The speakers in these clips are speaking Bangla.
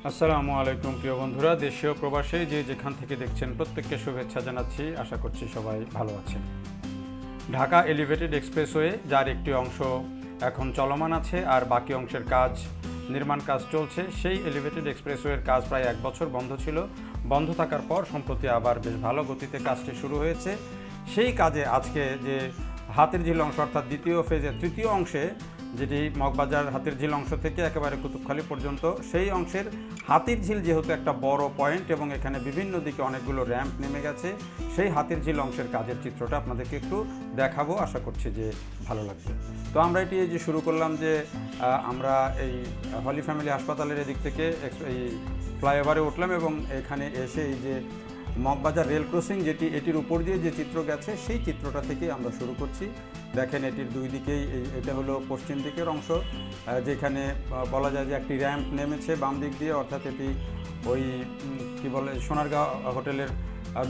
আসসালামু আলাইকুম প্রিয় বন্ধুরা, দেশীয় প্রবাসী যে যেখান থেকে দেখছেন প্রত্যেককে শুভেচ্ছা জানাচ্ছি। আশা করছি সবাই ভালো আছেন। ঢাকা এলিভেটেড এক্সপ্রেসওয়ে যার একটি অংশ এখন চলমান আছে আর বাকি অংশের নির্মাণ কাজ চলছে। সেই এলিভেটেড এক্সপ্রেসওয়ের কাজ প্রায় 1 বছর বন্ধ ছিল। বন্ধ থাকার পর সম্প্রতি আবার বেশ ভালো গতিতে কাজটি শুরু হয়েছে। সেই কাজে আজকে যে হাতিরঝিল অংশ অর্থাৎ দ্বিতীয় ফেজের তৃতীয় অংশে, যেটি মগবাজার হাতিরঝিল অংশ থেকে একেবারে কুতুবখালী পর্যন্ত, সেই অংশের হাতিরঝিল যেহেতু একটা বড় পয়েন্ট এবং এখানে বিভিন্ন দিকে অনেকগুলো র্যাম্প নেমে গেছে, সেই হাতিরঝিল অংশের কাজের চিত্রটা আপনাদেরকে একটু দেখাবো। আশা করছি যে ভালো লাগবে। তো আমরা এটি যে শুরু করলাম যে আমরা এই হলি ফ্যামিলি হাসপাতালের এদিক থেকে এই ফ্লাইওভারে উঠলাম এবং এখানে এসে এই যে মগবাজার রেল ক্রসিং এটির উপর দিয়ে যে চিত্র গেছে সেই চিত্রটা থেকে আমরা শুরু করছি। দেখেন এটির দুই দিকেই এটা হলো পশ্চিম দিকের অংশ, যেখানে বলা যায় যে একটি র্যাম্প নেমেছে বাম দিক দিয়ে, অর্থাৎ এটি ওই কি বলে সোনারগাঁও হোটেলের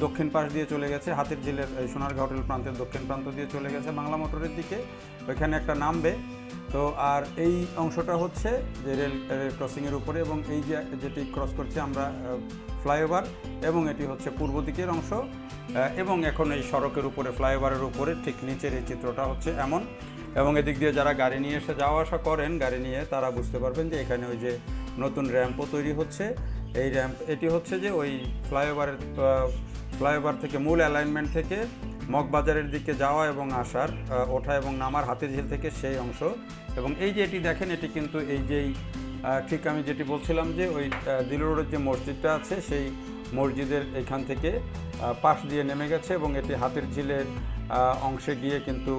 দক্ষিণ পাশ দিয়ে চলে গেছে, হাতিরঝিলের সোনারগাঁও হোটেল প্রান্তের দক্ষিণ প্রান্ত দিয়ে চলে গেছে বাংলা মোটরের দিকে, ওইখানে একটা নামবে। তো আর এই অংশটা হচ্ছে যে রেল ক্রসিংয়ের উপরে, এবং এই যেটি ক্রস করছে আমরা ফ্লাইওভার, এবং এটি হচ্ছে পূর্ব দিকের অংশ। এবং এখন এই সড়কের উপরে ফ্লাইওভারের উপরে ঠিক নিচের এই চিত্রটা হচ্ছে এমন। এবং এদিক দিয়ে যারা গাড়ি নিয়ে এসে যাওয়া আসা করেন গাড়ি নিয়ে, তারা বুঝতে পারবেন যে এখানে ওই যে নতুন র্যাম্পও তৈরি হচ্ছে। এই র্যাম্প এটি হচ্ছে যে ওই ফ্লাইওভার থেকে মূল অ্যালাইনমেন্ট থেকে মগবাজারের দিকে যাওয়া এবং আসার, ওঠা এবং নামার হাতিরঝিল থেকে সেই অংশ। এবং এই যে এটি দেখেন, এটি কিন্তু এই যেই ঠিক আমি যেটি বলছিলাম যে ওই দিলুর রোডের যে মসজিদটা আছে, সেই মসজিদের এখান থেকে পাশ দিয়ে নেমে গেছে এবং এটি হাতিরঝিলের অংশে গিয়ে কিন্তু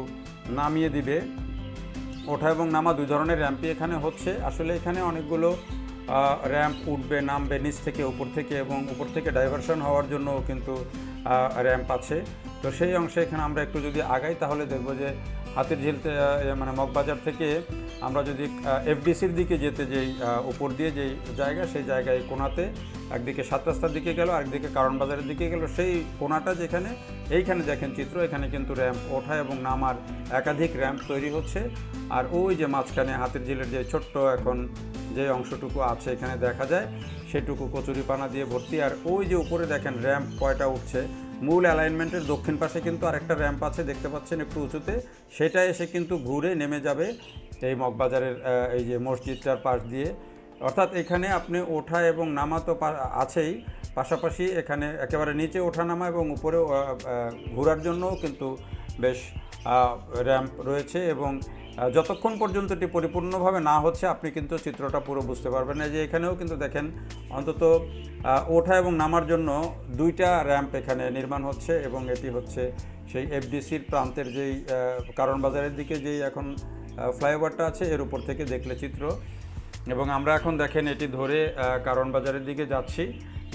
নামিয়ে দিবে। ওঠা এবং নামা দুই ধরনের র্যাম্পই এখানে হচ্ছে। আসলে এখানে অনেকগুলো র্যাম্প উঠবে নামবে নিচ থেকে উপর থেকে, এবং উপর থেকে ডাইভারশন হওয়ার জন্য কিন্তু র্যাম্প আছে। তো সেই অংশে এখানে আমরা একটু যদি আগাই তাহলে দেখব যে হাতিরঝিল মানে মগবাজার থেকে আমরা যদি এফডিসির দিকে যেতে যেই উপর দিয়ে যেই জায়গা, সেই জায়গায় কোনাতে একদিকে 7 রাস্তার দিকে গেল, আরেকদিকে কারণ বাজারের দিকে গেল, সেই কোনাটা যেখানে এইখানে দেখেন চিত্র, এখানে কিন্তু র্যাম্প ওঠা এবং নামার একাধিক র্যাম্প তৈরি হচ্ছে। আর ওই যে মাঝখানে হাতিরঝিলের যে ছোট্ট এখন যে অংশটুকু আছে এখানে দেখা যায়, সেটুকু কচুরিপানা দিয়ে ভর্তি। আর ওই যে উপরে দেখেন র্যাম্প কয়টা উঠছে, মূল অ্যালাইনমেন্টের দক্ষিণ পাশে কিন্তু আরেকটা র্যাম্প আছে দেখতে পাচ্ছেন একটু উঁচুতে, সেটা এসে কিন্তু ঘুরে নেমে যাবে এই মগবাজারের এই যে মসজিদটার পাশ দিয়ে। অর্থাৎ এখানে আপনি ওঠা এবং নামা তো আছেই, পাশাপাশি এখানে একেবারে নিচে ওঠা নামা এবং উপরেও ঘোরার জন্যও কিন্তু বেশ র্যাম্প রয়েছে। এবং যতক্ষণ পর্যন্ত এটি পরিপূর্ণভাবে না হচ্ছে আপনি কিন্তু চিত্রটা পুরো বুঝতে পারবেন না। যে এখানেও কিন্তু দেখেন অন্তত ওঠা এবং নামার জন্য 2টা র্যাম্প এখানে নির্মাণ হচ্ছে, এবং এটি হচ্ছে সেই এফডিসির প্রান্তের যেই কারণ বাজারের দিকে যেই এখন ফ্লাইওভারটা আছে এর উপর থেকে দেখলে চিত্র। এবং আমরা এখন দেখেন এটি ধরে কারণ বাজারের দিকে যাচ্ছি।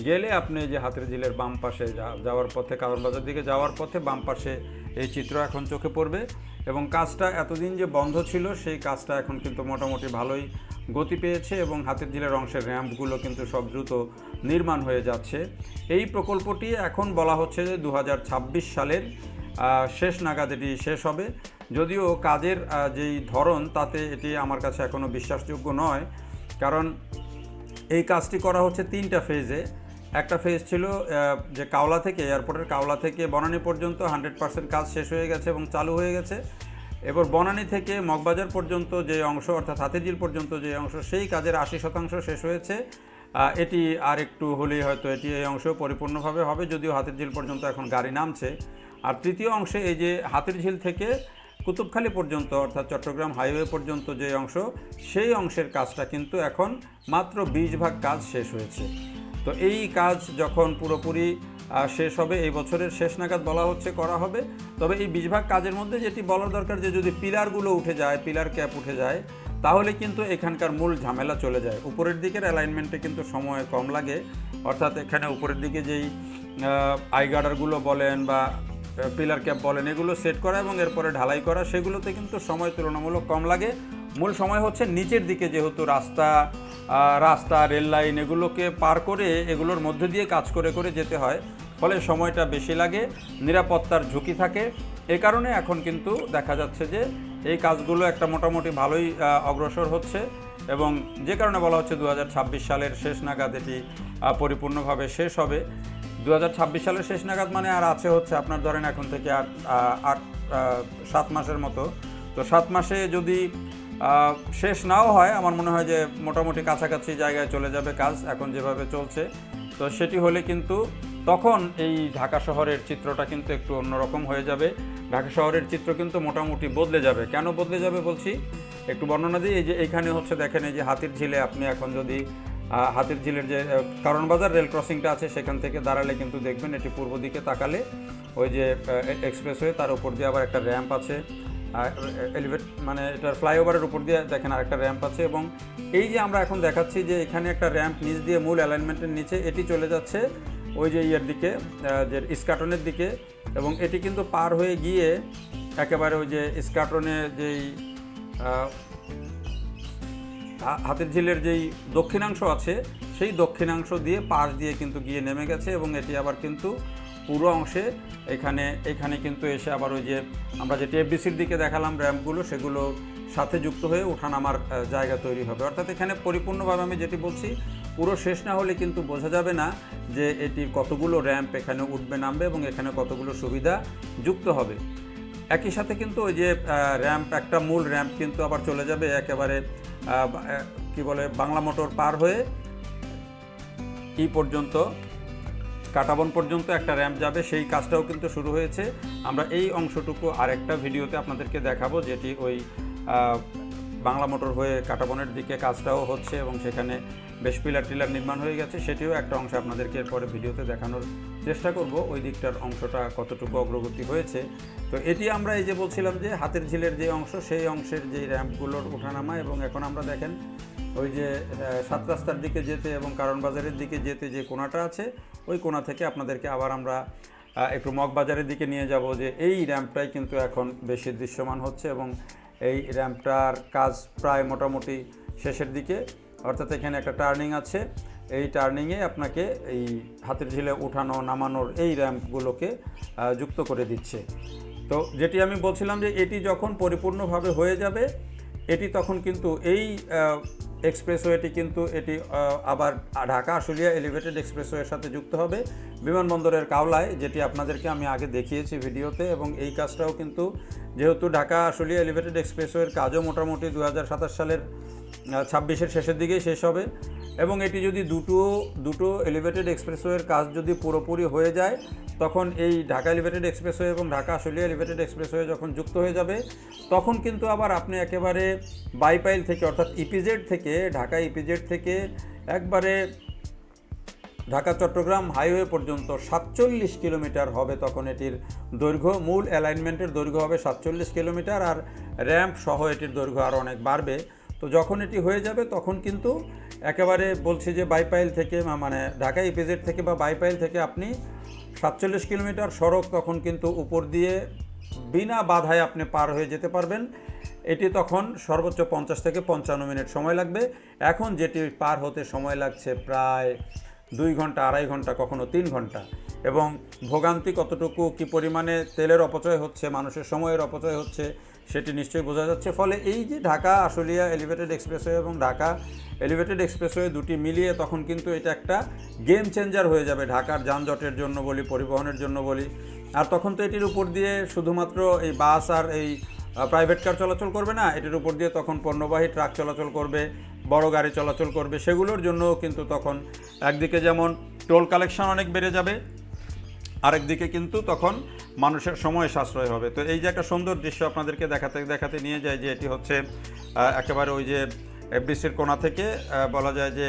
গেলে আপনি যে হাতিরঝিলের বাম পাশে যাওয়ার পথে, কারণ বাজার দিকে যাওয়ার পথে বাম পাশে এই চিত্র এখন চোখে পড়বে। এবং কাজটা এতদিন যে বন্ধ ছিল সেই কাজটা এখন কিন্তু মোটামুটি ভালোই গতি পেয়েছে, এবং হাতিরঝিলের অংশের র্যাম্পগুলো কিন্তু সব দ্রুত নির্মাণ হয়ে যাচ্ছে। এই প্রকল্পটি এখন বলা হচ্ছে যে 2026 সালের শেষ নাগাদ এটি শেষ হবে। যদিও কাজের যেই ধরন তাতে এটি আমার কাছে এখনও বিশ্বাসযোগ্য নয়, কারণ এই কাজটি করা হচ্ছে 3টা ফেজে। একটা ফেজ ছিল যে কাওলা থেকে, এয়ারপোর্টের কাওলা থেকে বনানী পর্যন্ত 100% কাজ শেষ হয়ে গেছে এবং চালু হয়ে গেছে। এবার বনানী থেকে মগবাজার পর্যন্ত যে অংশ, অর্থাৎ হাতিরঝিল পর্যন্ত যে অংশ, সেই কাজের 80% শেষ হয়েছে। এটি আর একটু হলেই হয়তো এই অংশও পরিপূর্ণভাবে হবে, যদিও হাতিরঝিল পর্যন্ত এখন গাড়ি নামছে। আর তৃতীয় অংশে এই যে হাতিরঝিল থেকে কুতুবখালী পর্যন্ত, অর্থাৎ চট্টগ্রাম হাইওয়ে পর্যন্ত যে অংশ, সেই অংশের কাজটা কিন্তু এখন মাত্র 20 ভাগ কাজ শেষ হয়েছে। তো এই কাজ যখন পুরোপুরি শেষ হবে, এই বছরের শেষ নাগাদ বলা হচ্ছে করা হবে। তবে এই 20 ভাগ কাজের মধ্যে যেটি বলার দরকার, যে যদি পিলারগুলো উঠে যায়, পিলার ক্যাপ উঠে যায়, তাহলে কিন্তু এখানকার মূল ঝামেলা চলে যায়। উপরের দিকের অ্যালাইনমেন্টে কিন্তু সময় কম লাগে, অর্থাৎ এখানে উপরের দিকে যেই আইগার্ডারগুলো বলেন বা পিলার ক্যাপ বলেন, এগুলো সেট করা এবং এরপরে ঢালাই করা, সেগুলোতে কিন্তু সময় তুলনামূলক কম লাগে। মূল সময় হচ্ছে নিচের দিকে, যেহেতু রাস্তা রেল লাইন এগুলোকে পার করে এগুলোর মধ্যে দিয়ে কাজ করে করে যেতে হয়, ফলে সময়টা বেশি লাগে, নিরাপত্তার ঝুঁকি থাকে। এ কারণে এখন কিন্তু দেখা যাচ্ছে যে এই কাজগুলো একটা মোটামুটি ভালোই অগ্রসর হচ্ছে। এবং যে কারণে বলা হচ্ছে 2026 সালের শেষ নাগাদ এটি পরিপূর্ণভাবে শেষ হবে। 2026 সালের শেষ নাগাদ মানে আর আছে হচ্ছে আপনার ধরেন এখন থেকে আর 7 মাসের মতো। তো 7 মাসে যদি শেষ নাও হয়, আমার মনে হয় যে মোটামুটি কাছাকাছি জায়গায় চলে যাবে কাজ এখন যেভাবে চলছে। তো সেটি হলে কিন্তু তখন এই ঢাকা শহরের চিত্রটা কিন্তু একটু অন্যরকম হয়ে যাবে। ঢাকা শহরের চিত্র কিন্তু মোটামুটি বদলে যাবে। কেন বদলে যাবে বলছি, একটু বর্ণনা দিই। এই যে এইখানে হচ্ছে দেখেন, এই যে হাতির ঝিলে আপনি এখন যদি হাতির ঝিলের যে কারণ বাজার রেল ক্রসিংটা আছে সেখান থেকে দাঁড়ালে কিন্তু দেখবেন এটি পূর্ব দিকে তাকালে ওই যে এক্সপ্রেসওয়ে, তার উপর দিয়ে আবার একটা র্যাম্প আছে, এলিভেট মানে এটার ফ্লাইওভারের উপর দিয়ে দেখেন আরেকটা র্যাম্প আছে। এবং এই যে আমরা এখন দেখাচ্ছি যে এখানে একটা র্যাম্প নিচ দিয়ে মূল অ্যালাইনমেন্টের নিচে এটি চলে যাচ্ছে ওই যে ইয়ের দিকে, যে ইস্কাটনের দিকে। এবং এটি কিন্তু পার হয়ে গিয়ে একেবারে ওই যে ইস্কাটনে যেই হাতির ঝিলের যেই দক্ষিণাংশ আছে সেই দক্ষিণাংশ দিয়ে পাশ দিয়ে কিন্তু গিয়ে নেমে গেছে। এবং এটি আবার কিন্তু পুরো অংশে এখানে কিন্তু এসে আবার ওই যে আমরা যে টিএফডিসির দিকে দেখালাম র্যাম্পগুলো, সেগুলো সাথে যুক্ত হয়ে ওঠানামার জায়গা তৈরি হবে। অর্থাৎ এখানে পরিপূর্ণভাবে আমি যেটি বলছি, পুরো শেষ না হলে কিন্তু বোঝা যাবে না যে এটি কতগুলো র্যাম্প এখানে উঠবে নামবে এবং এখানে কতগুলো সুবিধা যুক্ত হবে। একই সাথে কিন্তু ওই যে র্যাম্প, একটা মূল র্যাম্প কিন্তু আবার চলে যাবে একেবারে কি বলে বাংলা মোটর পার হয়ে পর্যন্ত, কাটাবন পর্যন্ত একটা র্যাম্প যাবে, সেই কাজটাও কিন্তু শুরু হয়েছে। আমরা এই অংশটুকু আরেকটা ভিডিওতে আপনাদেরকে দেখাবো, যেটি ওই বাংলা মোটর হয়ে কাটাবনের দিকে কাজটাও হচ্ছে এবং সেখানে বেশ পিলার টিলার নির্মাণ হয়ে গেছে। সেটিও একটা অংশ আপনাদেরকে এরপরে ভিডিওতে দেখানোর চেষ্টা করব, ওই দিকটার অংশটা কতটুকু অগ্রগতি হয়েছে। তো এটি আমরা এই যে বলছিলাম যে হাতের ঝিলের যে অংশ, সেই অংশের যে র্যাম্পগুলোর ওঠানামা। এবং এখন আমরা দেখেন ওই যে 7 রাস্তার দিকে যেতে এবং কারণ বাজারের দিকে যেতে যে কোণাটা আছে, ওই কোণা থেকে আপনাদেরকে আবার আমরা একটু মগবাজারের দিকে নিয়ে যাব, যে এই র্যাম্পটাই কিন্তু এখন বেশি দৃশ্যমান হচ্ছে এবং এই র্যাম্পটার কাজ প্রায় মোটামুটি শেষের দিকে। অর্থাৎ এখানে একটা টার্নিং আছে, এই টার্নিংয়ে আপনাকে এই হাতির ঝিলে উঠানো নামানোর এই র্যাম্পগুলোকে যুক্ত করে দিচ্ছে। তো যেটি আমি বলছিলাম যে এটি যখন পরিপূর্ণভাবে হয়ে যাবে, এটি তখন কিন্তু এই এক্সপ্রেসওয়েটি কিন্তু এটি আবার ঢাকা আশুলিয়া এলিভেটেড এক্সপ্রেসওয়ের সাথে যুক্ত হবে বিমানবন্দরের কাওলায়, যেটি আপনাদেরকে আমি আগে দেখিয়েছি ভিডিওতে। এবং এই কাজটাও কিন্তু যেহেতু ঢাকা আশুলিয়া এলিভেটেড এক্সপ্রেসওয়ের কাজও মোটামুটি 2027 সালের 26-এর শেষের দিকেই শেষ হবে। এবং এটি যদি দুটো এলিভেটেড এক্সপ্রেসওয়ের কাজ যদি পুরোপুরি হয়ে যায়, তখন এই ঢাকা এলিভেটেড এক্সপ্রেসওয়ে এবং ঢাকা আশুলিয়া এলিভেটেড এক্সপ্রেসওয়ে যখন যুক্ত হয়ে যাবে, তখন কিন্তু আবার আপনি একেবারে বাইপাইল থেকে, অর্থাৎ ইপিজেড থেকে, ঢাকা ইপিজেড থেকে একবারে ঢাকা চট্টগ্রাম হাইওয়ে পর্যন্ত 47 কিলোমিটার হবে তখন এটির দৈর্ঘ্য। মূল অ্যালাইনমেন্টের দৈর্ঘ্য হবে 47 কিলোমিটার, আর র্যাম্প সহ এটির দৈর্ঘ্য আরও অনেক বাড়বে। তো যখন এটি হয়ে যাবে তখন কিন্তু একেবারে বলছি যে বাইপাইল থেকে, মানে ঢাকা ইপিজেড থেকে বা বাইপাইল থেকে আপনি 47 কিলোমিটার সড়ক তখন কিন্তু উপর দিয়ে বিনা বাধায় আপনি পার হয়ে যেতে পারবেন। এটি তখন সর্বোচ্চ 50 থেকে 55 মিনিট সময় লাগবে। এখন যেটি পার হতে সময় লাগছে প্রায় 2 ঘন্টা, 2.5 ঘন্টা, কখনো 3 ঘন্টা। এবং ভোগান্তি কতটুকু, কী পরিমাণে তেলের অপচয় হচ্ছে, মানুষের সময়ের অপচয় হচ্ছে, সেটি নিশ্চয়ই বোঝা যাচ্ছে। ফলে এই যে ঢাকা আশুলিয়া এলিভেটেড এক্সপ্রেসওয়ে এবং ঢাকা এলিভেটেড এক্সপ্রেসওয়ে দুটি মিলিয়ে তখন কিন্তু এটা একটা গেম চেঞ্জার হয়ে যাবে ঢাকার যানজটের জন্য বলি, পরিবহনের জন্য বলি। আর তখন তো এটির উপর দিয়ে শুধুমাত্র এই বাস আর এই প্রাইভেট কার চলাচল করবে না, এটির উপর দিয়ে তখন পণ্যবাহী ট্রাক চলাচল করবে, বড় গাড়ি চলাচল করবে। সেগুলোর জন্য কিন্তু তখন একদিকে যেমন টোল কালেকশন অনেক বেড়ে যাবে, আরেকদিকে কিন্তু তখন মানুষের সময় সাশ্রয় হবে। তো এই যে একটা সুন্দর দৃশ্য আপনাদেরকে দেখাতে নিয়ে যায়, যে এটি হচ্ছে একেবারে ওই যে এফডিসির কোণা থেকে, বলা যায় যে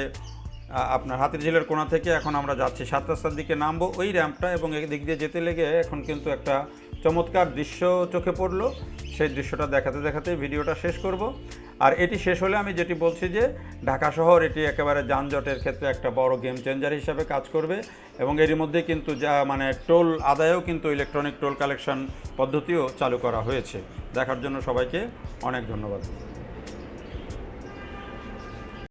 আপনার হাতির ঝিলের কোণা থেকে এখন আমরা যাচ্ছি 7 রাস্তার দিকে নামবো ওই র্যাম্পটা, এবং এদিক দিয়ে যেতে লেগে এখন কিন্তু একটা চমৎকার দৃশ্য চোখে পড়লো। সেই দৃশ্যটা দেখাতে ভিডিওটা শেষ করব। আর এটি শেষ হলে আমি যেটি বলছি যে ঢাকা শহর এটি একেবারে যানজটের ক্ষেত্রে একটা বড় গেম চেঞ্জার হিসাবে কাজ করবে। এবং এরই মধ্যে কিন্তু যা মানে টোল আদায়েও কিন্তু ইলেকট্রনিক টোল কালেকশন পদ্ধতিও চালু করা হয়েছে। দেখার জন্য সবাইকে অনেক ধন্যবাদ।